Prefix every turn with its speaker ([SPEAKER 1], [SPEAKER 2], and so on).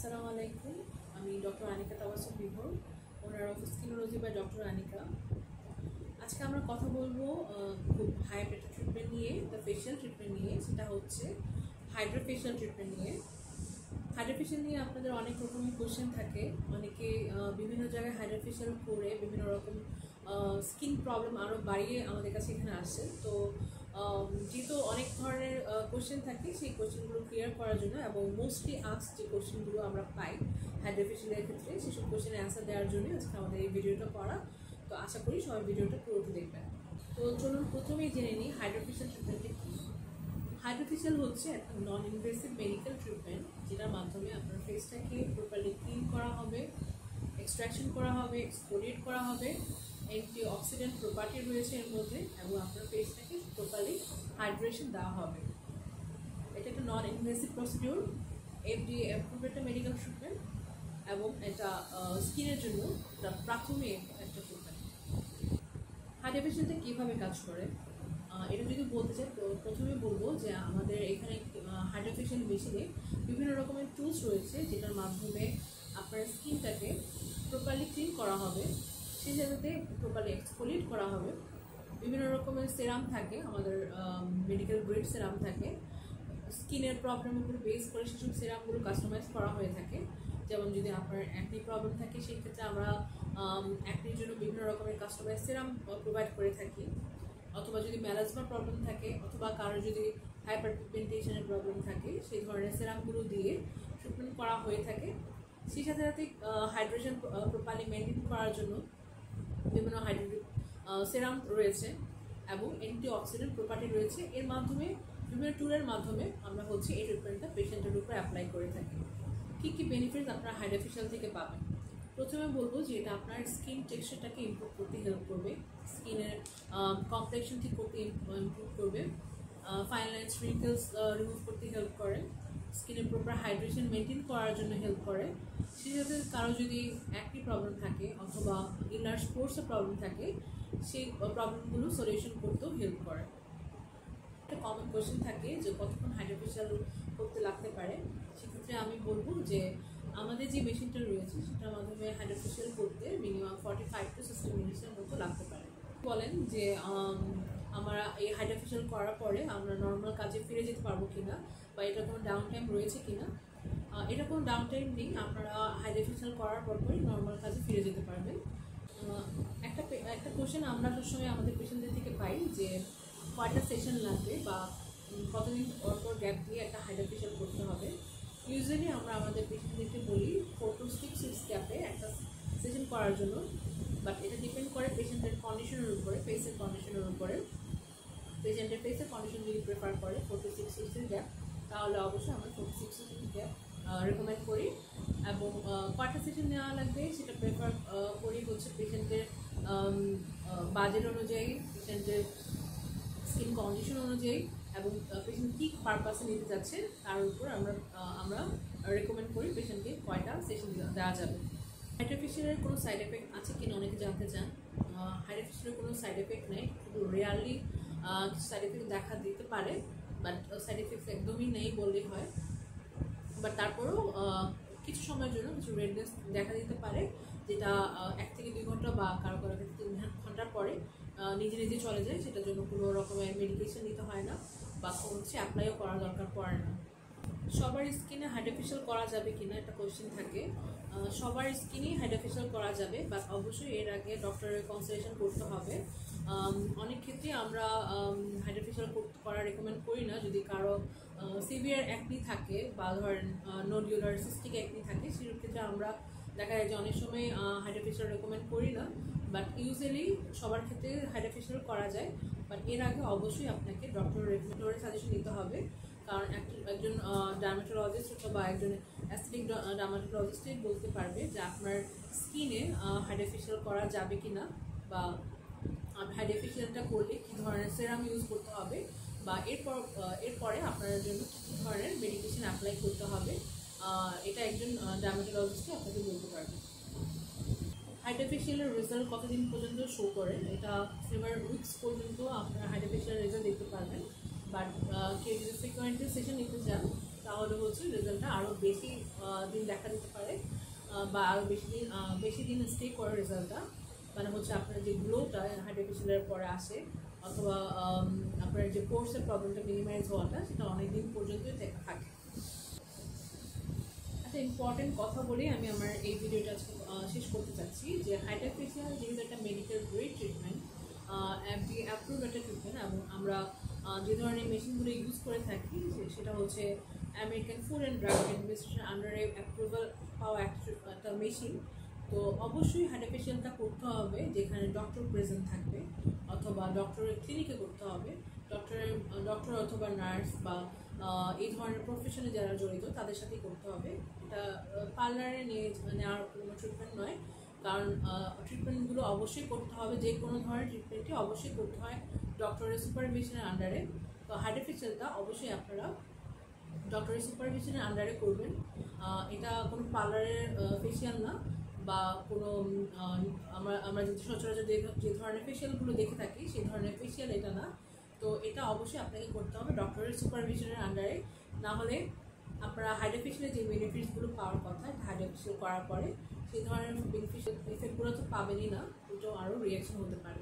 [SPEAKER 1] আসসালামু আলাইকুম। আমি doctor Anika Tabassum Bibhor, owner of skinology by doctor Anika. আজকে আমরা কথা বলবো খুব হাই পেটা ট্রিটমেন্ট নিয়ে, দ্য ফেশিয়াল ট্রিটমেন্ট নিয়ে। সেটা হচ্ছে হাইড্রোফেশিয়াল ট্রিটমেন্ট নিয়ে। হাইড্রোফেশিয়াল নিয়ে আপনাদের অনেক রকমের কোশ্চেন থাকে। অনেকে বিভিন্ন জায়গায় হাইড্রোফেশিয়াল করে বিভিন্ন রকম স্কিন প্রবলেম আরও বাড়িয়ে আমাদের কাছে এখানে আসে। তো যেহেতু অনেক ধরনের কোশ্চেন থাকে, সেই কোশ্চেনগুলো ক্লিয়ার করার জন্য এবং মোস্টলি যে কোশ্চেনগুলো আমরা পাই হাইড্রোফেশিয়ালের ক্ষেত্রে, সেসব কোশ্চেনের অ্যান্সার দেওয়ার জন্য আজকে আমাদের এই ভিডিওটা করা। তো আশা করি সবাই ভিডিওটা পুরোটা দেখবেন। তো চলুন প্রথমেই জেনে নিই হাইড্রোফেশিয়াল ট্রিটমেন্টটা কী। হাইড্রোফেশিয়াল হচ্ছে একটা নন ইনভেসিভ মেডিকেল ট্রিটমেন্ট, যেটার মাধ্যমে আপনার ফেসটাকে প্রপারলি ক্লিন করা হবে, এক্সট্রাকশন করা হবে, এক্সফোলিয়েট করা হবে, অ্যান্টি অক্সিডেন্ট প্রপার্টি রয়েছে এর মধ্যে, এবং আপনার ফেসটাকে প্রপারলি হাইড্রেশন দেওয়া হবে। এটা একটা non invasive procedure, FDA approved একটা মেডিকেল ট্রিটমেন্ট, এবং এটা স্কিনের জন্য একটা প্রাথমিক একটা ট্রিটমেন্ট। হাইড্রোফেশিয়ালটা কীভাবে কাজ করে এটা যদি বলতে চাই, তো প্রথমে বলবো যে আমাদের এখানে হাইড্রোফেশিয়াল মেশিনে বিভিন্ন রকমের টুলস রয়েছে, যেটার মাধ্যমে আপনার স্কিনটাকে প্রপারলি ক্লিন করা হবে, সেই জায়গাতে প্রপারলি এক্সফোলিয়েট করা হবে। বিভিন্ন রকমের সেরাম থাকে, আমাদের মেডিকেল গ্রেড সেরাম থাকে। স্কিনের প্রবলেমের উপর বেস করে সেসব সেরামগুলো কাস্টমাইজ করা হয়ে থাকে। যেমন যদি আপনার অ্যাকনি প্রবলেম থাকে, সেই ক্ষেত্রে আমরা অ্যাকনির জন্য বিভিন্ন রকমের কাস্টমাইজ সেরাম প্রোভাইড করে থাকি। অথবা যদি ম্যালাজমার প্রবলেম থাকে, অথবা কারোর যদি হাইপার পিগমেন্টেশনের প্রবলেম থাকে, সেই ধরনের সেরামগুলো দিয়ে ট্রিটমেন্ট করা হয়ে থাকে। সেই সাথে সাথে হাইড্রেশন প্রপারলি মেনটেন করার জন্য বিভিন্ন হাইড্রোটিক সেরাম রয়েছে এবং অ্যান্টি অক্সিডেন্ট প্রপার্টি রয়েছে। এর মাধ্যমে বিভিন্ন টুলের মাধ্যমে আমরা এই ট্রিটমেন্টটা পেশেন্টের উপরে অ্যাপ্লাই করে থাকি। কী কী বেনিফিটস আপনারা হাইড্রোফেশিয়াল থেকে পাবেন? প্রথমে বলবো যে এটা আপনার স্কিন টেক্সচারটাকে ইমপ্রুভ করতে হেল্প করবে, স্কিনের কমপ্লেকশন ঠিক করতে ইমপ্রুভ করবে, ফাইন লাইনস রিঙ্কেলস রিমুভ করতে হেল্প করে, স্কিনের প্রপার হাইড্রেশন মেনটেন করার জন্য হেল্প করে। সেই সাথে কারো যদি অ্যাকনি প্রবলেম থাকে অথবা ইনার স্পোর্টসের প্রবলেম থাকে, সেই প্রবলেমগুলো সলিউশন করতেও হেল্প করে। একটা কমন কোয়েশ্চেন থাকে যে কতক্ষণ হাইড্রোফেশিয়াল করতে লাগতে পারে। সেক্ষেত্রে আমি বলবো যে আমাদের যে মেশিনটা রয়েছে সেটার মাধ্যমে হাইড্রোফেশিয়াল করতে মিনিমাম 45 to 60 মিনিটসের মতো লাগতে পারে। বলেন যে আমরা এই হাইড্রোফেশিয়াল করার পরে আমরা নর্মাল কাজে ফিরে যেতে পারবো কিনা, বা এটা কোনো ডাউন টাইম রয়েছে কিনা? এটা কোনো ডাউন টাইম নেই, আপনারা হাইড্রোফেশিয়াল করার পরপরই নর্মাল কাজে ফিরে যেতে পারবেন। একটা কোশ্চেন আমরা সবসময় আমাদের পেশেন্টদের থেকে পাই যে কয়টা সেশন লাগবে বা কতদিন পর গ্যাপ দিয়ে একটা হাইড্রোফেশিয়াল করতে হবে। ইউজুয়ালি আমরা আমাদের পেশেন্টদেরকে বলি 4 to 6 weeks গ্যাপে একটা সেশন করার জন্য, বাট এটা ডিপেন্ড করে পেশেন্টের কন্ডিশনের উপরে, ফেসের কন্ডিশনের উপরে। পেশেন্টের ফেসের কন্ডিশন যদি প্রেফার করে 4 to 6 weeks গ্যাপ, তাহলে অবশ্যই আমরা 4 to 6 weeks গ্যাপ রেকমেন্ড করি। এবং কয়টা সেশন নেওয়া লাগবে সেটা প্রেফার করি পেশেন্টের বাজেট অনুযায়ী, পেশেন্টের স্কিন কন্ডিশন অনুযায়ী, এবং পেশেন্ট কী পারপাসে নিতে যাচ্ছে তার উপর আমরা রেকমেন্ড করি পেশেন্টকে কয়টা সেশন দেওয়া যাবে। হাইড্রোফেশিয়ালের কোনো সাইড এফেক্ট আছে কিনা অনেকে জানতে চান। হাইড্রোফেশিয়ালের কোনো সাইড এফেক্ট নেই, কিন্তু রেয়ারলি কিছু সাইড এফেক্ট দেখা দিতে পারে, বাট সাইড এফেক্টস একদমই নেই বললেই হয়। বাট তারপরেও কিছু সময়ের জন্য কিছু রেডনেস দেখা দিতে পারে, যেটা 1 থেকে 2 ঘন্টা বা কারো কারো ক্ষেত্রে 3 ঘন্টার পরে নিজে নিজে চলে যায়। সেটার জন্য কোনো রকমের মেডিকেশন নিতে হয় না বা অ্যাপ্লাইও করার দরকার পড়ে না। সবার স্কিনে হাইড্রোফেশিয়াল করা যাবে কিনা একটা কোয়েশ্চেন থাকে। সবার স্কিনেই হাইড্রোফেশিয়াল করা যাবে, বাট অবশ্যই এর আগে ডক্টরের কনসালটেশন করতে হবে। অনেক ক্ষেত্রে আমরা হাইড্রোফেশিয়াল করা রেকমেন্ড করি না যদি কারো সিভিয়ার অ্যাকনি থাকে বা ধরেন নোডিউলার সিস্টিক অ্যাকনি থাকে। সেসব ক্ষেত্রে আমরা দেখা যায় যে অনেক সময় হাইড্রোফেশিয়াল রেকমেন্ড করি না, বাট ইউজুয়ালি সবার ক্ষেত্রে হাইড্রোফেশিয়াল করা যায়। বাট এর আগে অবশ্যই আপনাকে ডক্টরের সাজেশন নিতে হবে, কারণ একজন ডার্মাটোলজিস্ট অথবা একজন অ্যাস্থেটিক ডার্মাটোলজিস্টই বলতে পারবে যে আপনার স্কিনে হাইড্রোফেশিয়াল করা যাবে কি না, বা হাইড্রোফেশিয়ালটা করলে কী ধরনের সেরাম ইউজ করতে হবে, বা এরপরে আপনার জন্য কী ধরনের মেডিকেশন অ্যাপ্লাই করতে হবে। এটা একজন ডার্মাটোলজিস্টই আপনাকে বলতে পারবে। হাইড্রোফেশিয়ালের রেজাল্ট কতদিন পর্যন্ত শো করে, এটা সেভার উইকস পর্যন্ত আপনার হাইড্রোফেশিয়াল রেজাল্ট দেখতে পারবেন। বাট কেউ যদি ফ্রিকোয়েন্টলি সেশন নিতে চান, তাহলে হচ্ছে রেজাল্টটা আরও বেশি দিন দেখা দিতে পারে, বা আরও বেশি দিন স্টে করে রেজাল্টটা। মানে হচ্ছে আপনার যে গ্লোটা হাইড্রোফেশিয়ালের পরে আসে, অথবা আপনার যে কোর্সের প্রবলেমটা মিনিমাইজ হওয়াটা সেটা অনেক দিন পর্যন্তই থাকে। একটা ইম্পর্টেন্ট কথা বলেই আমি আমার এই ভিডিওটা শেষ করতে চাচ্ছি, যে হাইড্রোফেশিয়াল যেহেতু একটা medical grade treatment, FDA approve একটা ট্রিটমেন্ট, এবং আমরা যে ধরনের মেশিনগুলো ইউজ করে থাকি সেটা হচ্ছে American food and drug administration আন্ডারে অ্যাপ্রুভাল পাওয়া একটা মেশিন। তো অবশ্যই হাইড্রোফেশিয়ালটা করতে হবে যেখানে ডক্টর প্রেজেন্ট থাকবে, অথবা ডক্টরের ক্লিনিকে করতে হবে। ডক্টর অথবা নার্স বা এই ধরনের প্রফেশনে যারা জড়িত তাদের সাথেই করতে হবে। এটা পার্লারে নেওয়ার কোনো ট্রিটমেন্ট নয়, কারণ ট্রিটমেন্টগুলো অবশ্যই করতে হবে, যে কোনো ধরনের ট্রিটমেন্টই অবশ্যই করতে হয় ডক্টরের সুপারভিশনের আন্ডারে। তো হাইড্রোফেশিয়ালটা অবশ্যই আপনারা ডক্টরের সুপারভিশনের আন্ডারে করবেন। এটা কোনো পার্লারের ফেশিয়াল না, বা কোনো আমরা যদি সচরাচর যে ধরনের ফেশিয়ালগুলো দেখে থাকি সেই ধরনের ফেশিয়াল এটা না। তো এটা অবশ্যই আপনাকে করতে হবে ডক্টরের সুপারভিশনের আন্ডারে, না হলে আপনারা হাইড্রোফেশিয়ালের যে বেনিফিটসগুলো পাওয়ার কথা হাইড্রোফেশিয়াল করার পরে সেই ধরনের বেনিফিশিয়াল এফেক্টগুলো তো পাবেনই না, ওটাও আরও রিয়াকশন হতে পারে।